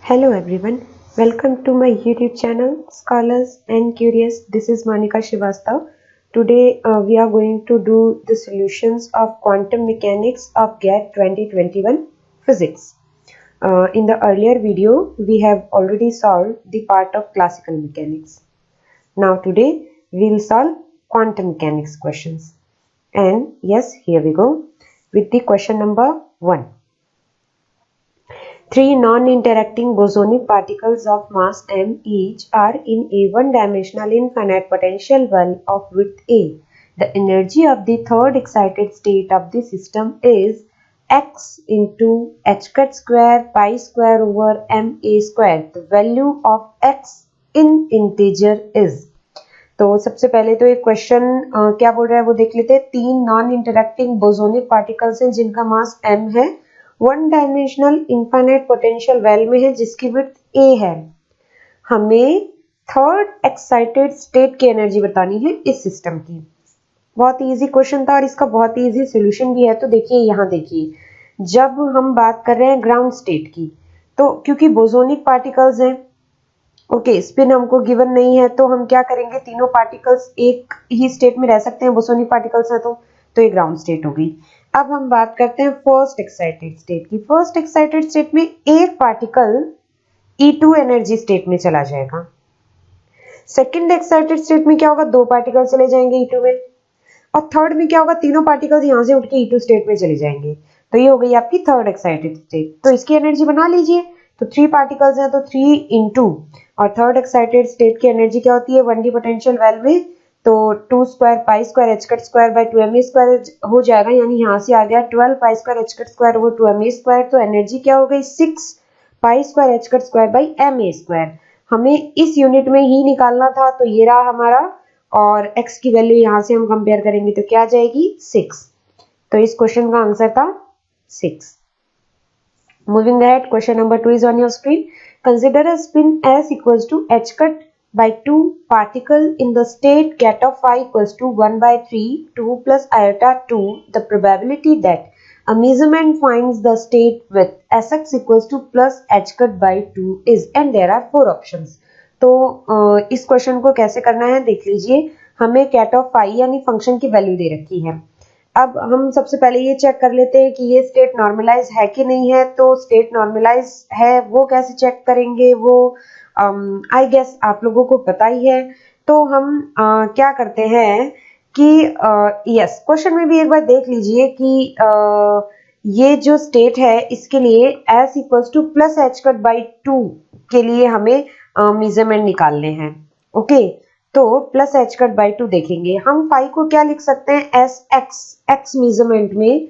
Hello everyone, welcome to my YouTube channel Scholars and Curious. This is Monica Srivastav. Today we are going to do the solutions of quantum mechanics of GATE 2021 physics. In the earlier video, we have already solved the part of classical mechanics. Now today we will solve quantum mechanics questions. And yes, here we go with the question number 1. Three non-interacting bosonic particles of mass m each are in a one-dimensional infinite potential well of width a. The energy of the third excited state of the system is x into h cut square pi square over m a square. The value of x in integer is. तो सबसे पहले तो एक question क्या बोल रहा है वो देख लेते हैं। तीन नॉन इंटरेक्टिंग बोसोनिक पार्टिकल्स हैं जिनका मास m है, one dimensional infinite potential well में है जिसकी विड्थ a है। हमें थर्ड एक्साइटेड स्टेट की एनर्जी बतानी है इस सिस्टम की। बहुत इजी क्वेश्चन था और इसका बहुत इजी सॉल्यूशन भी है। तो देखिए यहाँ देखिए, जब हम बात कर रहे हैं ग्राउंड स्टेट की, तो क्योंकि बोसोनिक पार्टिकल्स हैं, ओके, स्पिन हमको गिवन नहीं है, तो हम क्या करेंगे, तीनों पार्टिकल्स एक ही स्टेट में रह सकते हैं, बोसोनिक पार्टिकल्स है तो ये ग्राउंड स्टेट हो गई। अब हम बात करते हैं फर्स्ट एक्साइटेड स्टेट की। फर्स्ट एक्साइटेड स्टेट में एक पार्टिकल E2 एनर्जी स्टेट में चला जाएगा। सेकंड एक्साइटेड स्टेट में क्या होगा, दो पार्टिकल चले जाएंगे E2 में, और थर्ड में क्या होगा, तीनों पार्टिकल्स यहां से उठ के E2 स्टेट में चले जाएंगे। तो ये हो गई आपकी थर्ड एक्साइटेड स्टेट। तो इसकी एनर्जी बना लीजिए। तो 3 पार्टिकल्स हैं तो 3 इंटू, और थर्ड एक्साइटेड स्टेट की एनर्जी क्या होती है 1D पोटेंशियल वेल में, तो 2 square pi square H cut square by 2ma square हो जाएगा। यानी यहाँ से आ गया 12 pi square H cut square over 2ma square. तो एनर्जी क्या हो गई 6 pi square H cut square by ma square. हमें इस यूनिट में ही निकालना था, तो ये रहा हमारा, और x की वैल्यू यहाँ से हम कंपेयर करेंगे तो क्या आ जाएगी 6। तो इस क्वेश्चन का आंसर था 6। Moving ahead, question number 2 is on your screen. Consider a spin s equals to h cut by 2 particle in the state ket of phi equals to 1 by 3 2 plus iota 2. The probability that a measurement finds the state with sx equals to plus h cut by 2 is, and there are 4 options. तो इस question को कैसे करना है देख लीजिए। हमें cat of phi यानी फंक्शन की वैल्यू दे रखी है। अब हम सबसे पहले ये चेक कर लेते हैं कि ये स्टेट नॉर्मलाइज है कि नहीं है। तो स्टेट नॉर्मलाइज है वो कैसे चेक करेंगे, वो आई गेस आप लोगों को पता ही है। तो हम क्या करते हैं कि यस, क्वेश्चन में भी एक बार देख लीजिए कि ये जो स्टेट है इसके लिए s equals two plus H cut by 2 के लिए हमें मेजरमेंट निकालने हैं। ओके, तो प्लस एच कट बाई 2 देखेंगे हम। फाई को क्या लिख सकते हैं, एस एक्स मेजरमेंट में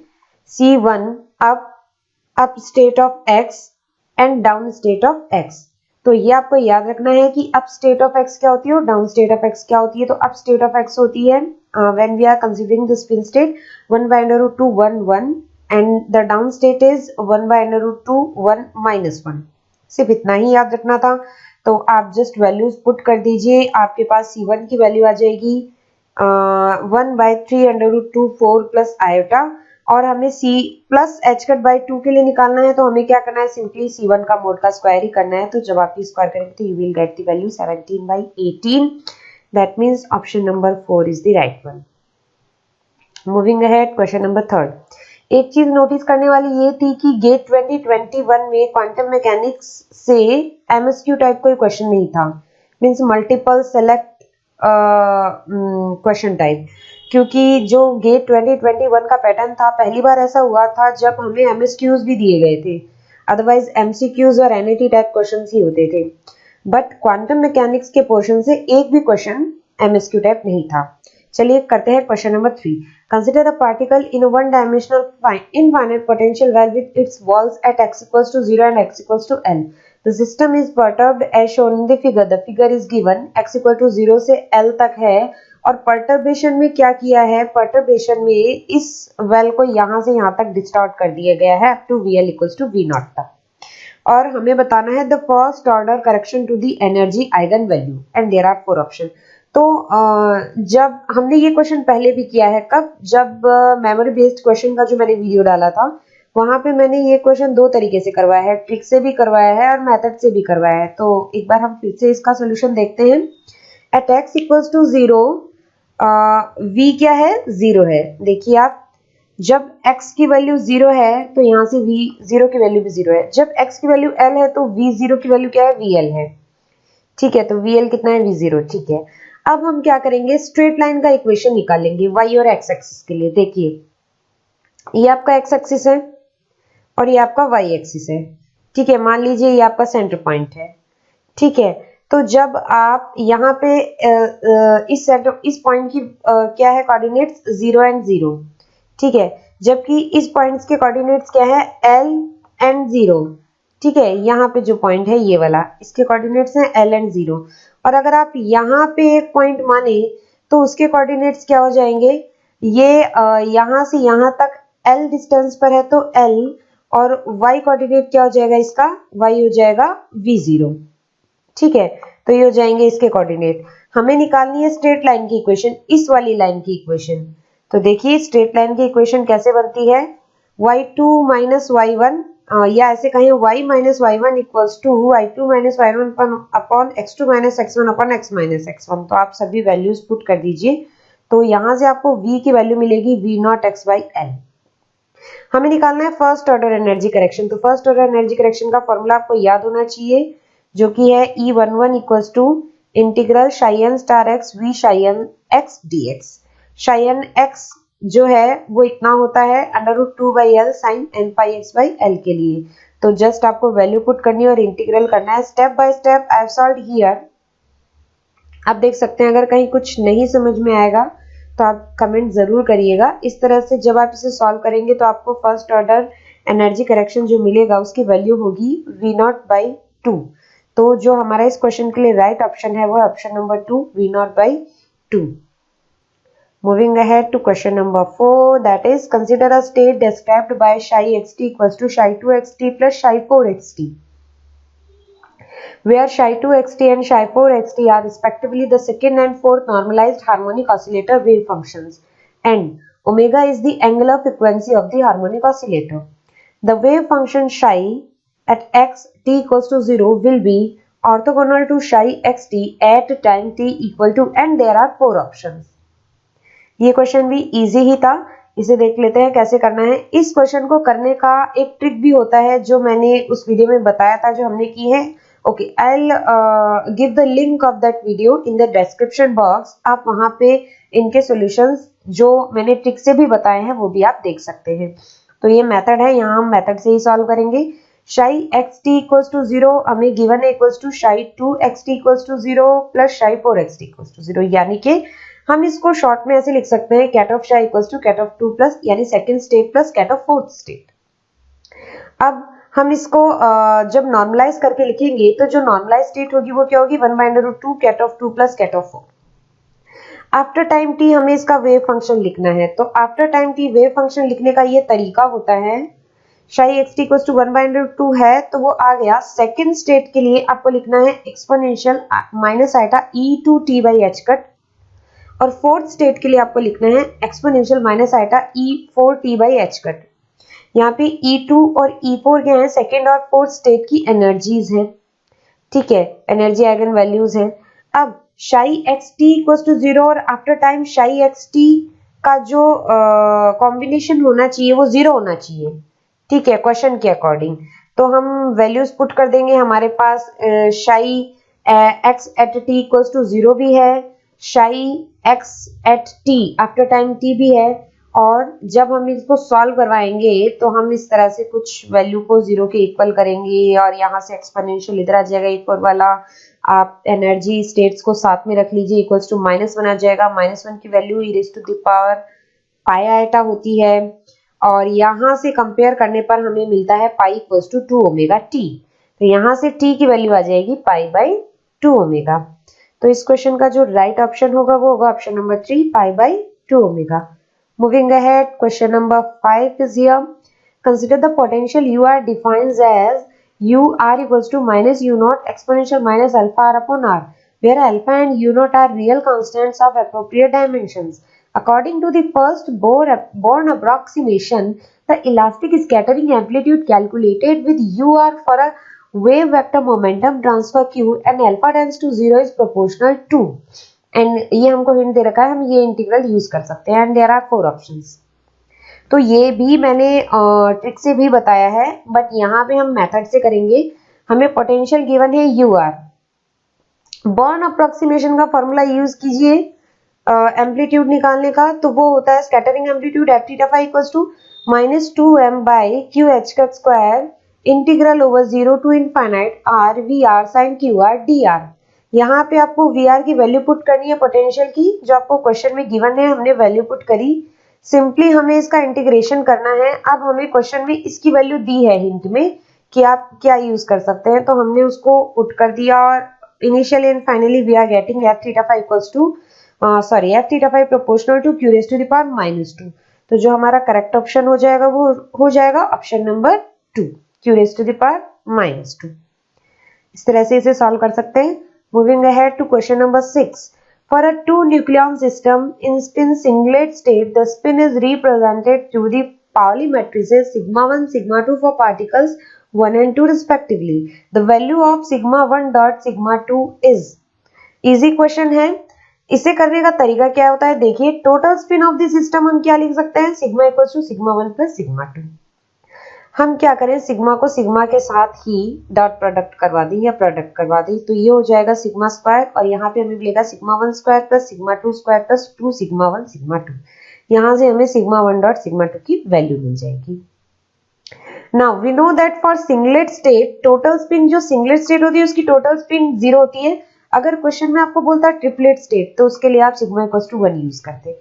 C1 up state of x and down state of x। तो ये आपको याद रखना है कि अप स्टेट ऑफ x क्या होती है और डाउन स्टेट ऑफ x क्या होती है। तो अप स्टेट ऑफ x होती है when we are considering the spin state 1 by under root 2 1 1 and the down state is 1 by under root 2 1 minus 1। सिर्फ इतना ही याद रखना था। तो आप जस्ट वैल्यूज पुट कर दीजिए, आपके पास C1 की वैल्यू आ जाएगी 1 by 3 under root 2 4 plus iota, और हमें C plus H cut by 2 के लिए निकालना है। तो हमें क्या करना है, सिंपली C1 का मोड का स्क्वायर ही करना है। तो जब आप स्क्वायर करेंगे तो you will get the value 17 by 18। That means option number 4 is the right one. Moving ahead, question number 3। एक चीज नोटिस करने वाली ये थी कि गेट 2021 में क्वांटम मैकेनिक्स से एमएसक्यू टाइप कोई क्वेश्चन नहीं था, means multiple select question type. क्योंकि जो गेट 2021 का पैटर्न था, पहली बार ऐसा हुआ था जब हमें एमएसक्यूज भी दिए गए थे, अदरवाइज एमसीक्यूज और एनईटी टाइप क्वेश्चन ही होते थे। बट क्वांटम मैकेनिक्स के पोर्शन से एक भी क्वेश्चन एमएसक्यू टाइप नहीं था। चलिए करते हैं question number 3। Consider a particle in a one-dimensional infinite potential well with its walls at x equals to 0 and x equals to L. The system is perturbed as shown in the figure. The figure is given x equal to 0 से L तक है, और perturbation में क्या किया है, perturbation में इस well को यहाँ से यहाँ तक डिस्टॉर्ट कर दिया गया है up to VL equals to V0 तक। और हमें बताना है the first order correction to the energy eigen value and there are 4 options। तो जब हमने ये क्वेश्चन पहले भी किया है, कब, जब मेमोरी बेस्ड क्वेश्चन का जो मैंने वीडियो डाला था वहां पे मैंने ये क्वेश्चन दो तरीके से करवाया है, ट्रिक से भी करवाया है और मेथड से भी करवाया है। तो एक बार हम फिर से इसका सोल्यूशन देखते हैं। At x equals to 0 v क्या है, 0 है। देखिए आप, जब x की वैल्यू 0 है तो यहाँ से v 0 की वैल्यू भी 0 है। जब x की वैल्यू l है तो v 0 की वैल्यू क्या है, vl है। ठीक है, तो vl कितना है, v0। ठीक है, अब हम क्या करेंगे, स्ट्रेट लाइन का इक्वेशन निकालेंगे y और x एक्सिस के लिए। देखिए ये आपका x एक्सिस है और ये आपका y एक्सिस है। ठीक है, मान लीजिए ये आपका सेंटर पॉइंट है। ठीक है, तो जब आप यहाँ पे इस पॉइंट की क्या है कोऑर्डिनेट्स, 0 एंड 0। ठीक है, जबकि इस पॉइंट्स के कोऑर्डिनेट्स क्या है, l एंड 0। ठीक है, यहाँ पे जो पॉइंट है ये वाला, इसके कोऑर्डिनेट्स हैं l एंड 0। और अगर आप यहाँ पे एक पॉइंट माने तो उसके कोऑर्डिनेट्स क्या हो जाएंगे, ये यहाँ से यहाँ तक l डिस्टेंस पर है तो l, और y कोऑर्डिनेट क्या हो जाएगा इसका, y हो जाएगा v0। ठीक है, तो ये हो जाएंगे इसके कोऑर्डिनेट। हमें निकालनी है स्ट्रेट लाइन की इक्वेशन, इस वाली लाइन की इक्वेशन। तो देखिए स्ट्रेट लाइन की इक्वेशन कैसे बनती है, y2 माइनस y1, या ऐसे कहें y minus y1 equals to y2 minus y1 upon x2 minus x1 upon x minus x1। तो आप सभी वैल्यूज पुट कर दीजिए, तो यहां से आपको v की वैल्यू मिलेगी v0 x बाई l। हमें निकालना है फर्स्ट ऑर्डर एनर्जी करेक्शन। तो फर्स्ट ऑर्डर एनर्जी करेक्शन का फॉर्मूला आपको याद होना चाहिए, जो कि है E11 equals to integral n star x v n x dx। n x जो है वो इतना होता है √2/l sin n pi x by l के लिए। तो जस्ट आपको वैल्यू पुट करनी है और इंटीग्रल करना है step by step. I have solved here. आप देख सकते हैं, अगर कहीं कुछ नहीं समझ में आएगा तो आप कमेंट जरूर करिएगा। इस तरह से जब आप इसे सॉल्व करेंगे तो आपको फर्स्ट ऑर्डर एनर्जी करेक्शन जो मिलेगा उसकी वैल्यू होगी v0/2। तो जो हमारा इस क्वेश्चन के लिए राइट ऑप्शन है वो है option number 2, v0/2। Moving ahead to question number 4, that is consider a state described by psi xt equals to psi 2 xt plus psi 4 xt, where psi 2 xt and psi 4 xt are respectively the second and fourth normalized harmonic oscillator wave functions, and omega is the angular frequency of the harmonic oscillator. The wave function psi at x t equals to 0 will be orthogonal to psi xt at time t equal to, and there are 4 options. ये question भी easy ही था, इसे देख लेते हैं कैसे करना है। इस क्वेश्चन को करने का एक ट्रिक भी होता है जो मैंने उस वीडियो में बताया था, जो हमने की है। Okay, I will give the link of that video in the description box. आप वहां पे इनके सॉल्यूशंस जो मैंने ट्रिक से भी बताए हैं वो भी आप देख सकते हैं। तो ये मेथड है, यहाँ हम मेथड से ही सॉल्व करेंगे। psi xt इक्वल्स टू 0 हमें गिवन है equals to psi 2 xt equals to 0 plus psi 4 xt equals to 0, यानी कि हम इसको शॉर्ट में ऐसे लिख सकते हैं ket of psi equals to ket of 2 plus, यानी second state plus ket of fourth state. अब हम इसको जब नॉर्मलाइज करके लिखेंगे तो जो नॉर्मलाइज स्टेट होगी वो क्या होगी, 1/√2 ket of 2 plus ket of 4। After time t हमें इसका वेव फंक्शन लिखना है। तो after time t wave function लिखने का ये तरीका होता है, psi xt इक्वल्स टू 1/√2 है तो वो आ गया। सेकंड स्टेट के लिए आपको लिखना है exponential minus eta e2t/h cut, और फोर्थ स्टेट के लिए आपको लिखना है exponential minus iota e4t/h cut. यहाँ पे e2 और e4 क्या है, सेकेंड और फोर्थ स्टेट की एनर्जीज हैं। ठीक है, एनर्जी आइगन वैल्यूज हैं। अब psi xt इक्वल्स टू 0 और आफ्टर टाइम psi xt का जो कॉम्बिनेशन होना चाहिए वो 0 होना चाहिए। ठीक है, क्वेश्चन के अकॉर्डिंग। तो हम वैल्यूज पुट कर देंगे। हमारे पास psi x at t equals to 0 भी है, psi x at t after time t भी है, और जब हम इसको सॉल्व करवाएंगे तो हम इस तरह से कुछ वैल्यू को 0 के इक्वल करेंगे और यहाँ से एक्सपोनेंशियल इधर आ जाएगा इक्वल वाला। आप एनर्जी स्टेट्स को साथ में रख लीजिए, इक्वल्स टू -1 आ जाएगा। -1 की वैल्यू e⁻ पाई आइटा होती है, और यहाँ से कंपेयर करने पर हमें मिलता है pi equals to 2 omega t. तो यहाँ से t की वैल्यू आ जाएगी पाई/2 ओमेगा। तो इस क्वेश्चन का जो राइट ऑप्शन होगा वो होगा option number 3, pi omega. Moving ahead, question number 5 is here. Consider the potential UR defines as UR equals to -U0 exponential -α r upon r, where alpha and U0 are real constants of appropriate dimensions. According to the first born approximation, the elastic scattering amplitude calculated with UR for a wave vector momentum transfer q and alpha tends to 0 is proportional to, and ये हमको hint दे रखा है, हम ये integral use कर सकते हैं, and there are 4 options. तो ये भी मैंने ट्रिक से भी बताया है, बट यहाँ पे हम मेथड से करेंगे। हमें पोटेंशियल गिवन है UR, बॉर्न अप्रोक्सीमेशन का फॉर्मूला यूज कीजिए एम्पलीट्यूड निकालने का, तो वो होता है scattering amplitude f theta phi equals to -2m by q h का square integral over 0 to infinite r v r sine q r d r. यहाँ पे आपको वी आर की वैल्यू पुट करनी है पोटेंशियल की, जो आपको क्वेश्चन में गिवन है, हमने वैल्यू पुट करी। सिंपली हमें इसका इंटीग्रेशन करना है। अब हमें क्वेश्चन में इसकी वैल्यू दी है हिंट में कि आप क्या यूज कर सकते हैं, तो हमने उसको पुट कर दिया और initially and finally we are getting F theta phi equals to F theta phi proportional to q raised to the power -2। तो जो हमारा करेक्ट ऑप्शन हो जाएगा वो हो जाएगा option number 2, q raised to the power -2। इस तरह से इसे सॉल्व कर सकते हैं। Moving ahead to question number 6। For a two nucleon system in spin singlet state, the spin is represented through the Pauli matrices sigma 1, sigma 2 for particles 1 and 2 respectively. The value of sigma 1 dot sigma 2 is। Easy question है। इसे करने का तरीका क्या होता है, देखिए total spin of the system हम क्या लिख सकते हैं, sigma equals to sigma 1 plus sigma 2। हम क्या करें, सिग्मा को सिग्मा के साथ ही डॉट प्रोडक्ट करवा दें या प्रोडक्ट करवा दें, तो ये हो जाएगा सिग्मा स्क्वायर, और यहाँ पे हमें मिलेगा sigma 1 square plus sigma 2 square plus 2 sigma 1 sigma 2। यहाँ से हमें सिग्मा 1 डॉट सिग्मा 2 की वैल्यू मिल जाएगी। Now we know that for singlet state total spin, जो सिंगलेट स्टेट होती है उसकी टोटल स्पिन 0 होती है। अगर क्वेश्चन में आपको बोलता है ट्रिपलेट स्टेट, तो उसके लिए आप सिग्मा इक्वल्स टू 1 यूज करते,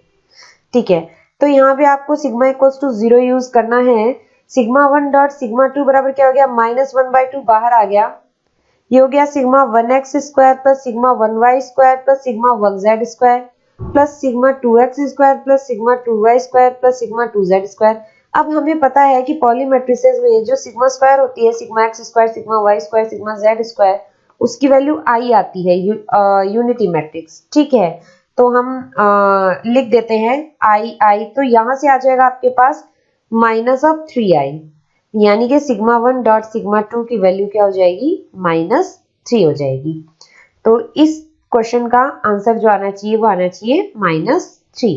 ठीक है। तो यहाँ पे आपको सिग्मा इक्वल्स टू 0 यूज करना है। सिग्मा 1 डॉट सिग्मा 2 बराबर क्या हो गया, -1/2 बाहर आ गया, ये हो गया sigma 1x square plus sigma 1y square plus sigma 1z square plus sigma 2x square plus sigma 2y square plus sigma 2z square. अब हमें पता है कि पॉली मैट्रिसेस में जो सिग्मा स्क्वायर होती है, sigma x square, sigma y square, sigma z square, उसकी वैल्यू आई आती है यूनिटी मैट्रिक्स, ठीक है। तो हम लिख देते हैं आई, तो यहां से आ जाएगा आपके पास -3i, यानी कि सिग्मा 1 डॉट सिग्मा 2 की वैल्यू क्या हो जाएगी, -3 हो जाएगी। तो इस क्वेश्चन का आंसर जो आना चाहिए वो आना चाहिए -3।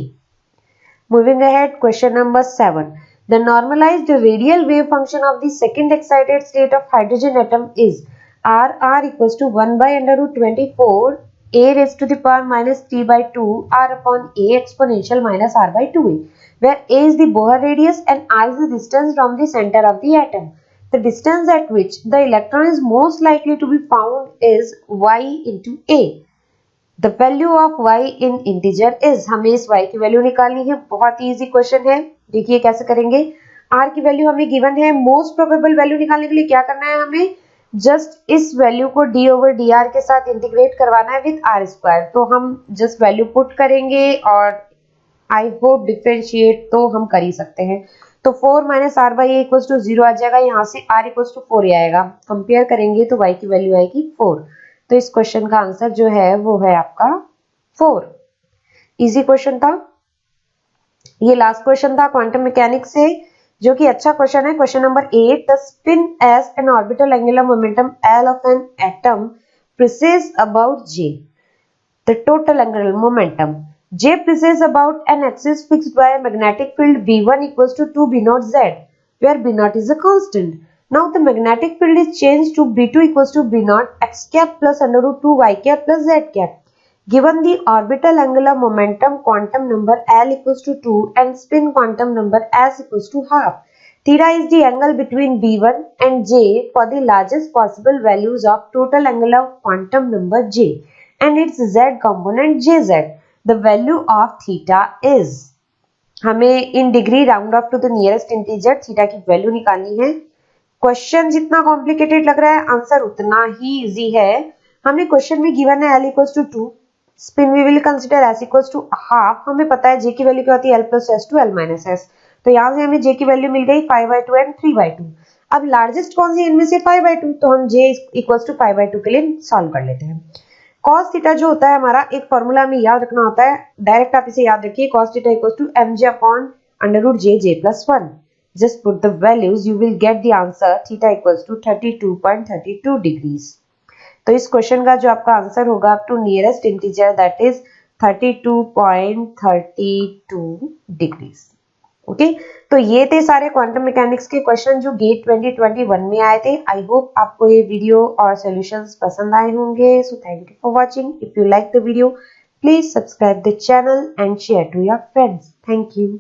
Moving ahead question number 7। The normalized radial wave function of the second excited state of hydrogen atom is r equals to 1/√24 a raised to the power -3/2 r upon a exponential -r/2a, where a is the Bohr radius and r is the distance from the center of the atom. The distance at which the electron is most likely to be found is y into a. The value of y in integer is, हमें इस y की value निकालनी है। बहुत ही easy question है, देखिए कैसे करेंगे। r की वैल्यू हमें गिवन है, मोस्ट प्रोबेबल वैल्यू निकालने के लिए क्या करना है, हमें जस्ट इस वैल्यू को d/dr के साथ इंटीग्रेट करवाना है विद r स्क्वायर। तो हम जस्ट वैल्यू पुट करेंगे और आई होप डिफरेंशिएट तो हम कर ही सकते हैं। तो 4 - r/a इक्वल्स टू 0 आ जाएगा, यहाँ से r इक्वल्स टू 4 आएगा। कंपेयर करेंगे तो y की वैल्यू आएगी 4। तो इस क्वेश्चन का आंसर जो है वो है आपका 4। इजी क्वेश्चन था। ये लास्ट क्वेश्चन था क्वांटम मैकेनिक्स से, जो कि अच्छा क्वेश्चन है। Question number 8। The spin as an orbital angular momentum L of an atom precesses about J। The total angular momentum J presses about an axis fixed by a magnetic field V1 equals to 2 B0 Z, where B0 is a constant. Now the magnetic field is changed to B2 equals to B0 x cap plus √2 y cap plus z cap. Given the orbital angular momentum quantum number L equals to 2 and spin quantum number S equals to half, theta is the angle between B1 and J for the largest possible values of total angular quantum number J and its Z component JZ. The value of theta is, हमें in degree round off to the nearest integer theta की value निकालनी है। Question जितना complicated लग रहा है, answer उतना ही easy है। हमें क्वेश्चन में गिवन है L equals to 2, spin we will consider S equals to half. हमें पता है J की वैल्यू क्या होती है, L plus S to L minus S। तो यहाँ से हमें J की वैल्यू मिल गई 5/2 एंड 3/2। अब लार्जेस्ट कौन सी इनमें से 5/2, तो हम J इक्वल्स टू 5/2 के लिए सॉल्व कर लेते हैं। cos थीटा जो होता है हमारा एक फॉर्मूला में याद रखना होता है, डायरेक्ट आप इसे याद रखिए, cos theta equals to mj upon √j+1. Just put the values, you will get the answer theta equals to 32.32 degrees. तो इस क्वेश्चन का जो आपका आंसर होगा up to nearest integer that is 32.32 degrees. Okay, तो ये थे सारे क्वांटम मैकेनिक्स के क्वेश्चन जो गेट 2021 में आए थे. आई होप आपको ये वीडियो और सॉल्यूशंस पसंद आए होंगे. So thank you for watching. If you like the video please subscribe the channel and share to your friends. Thank you.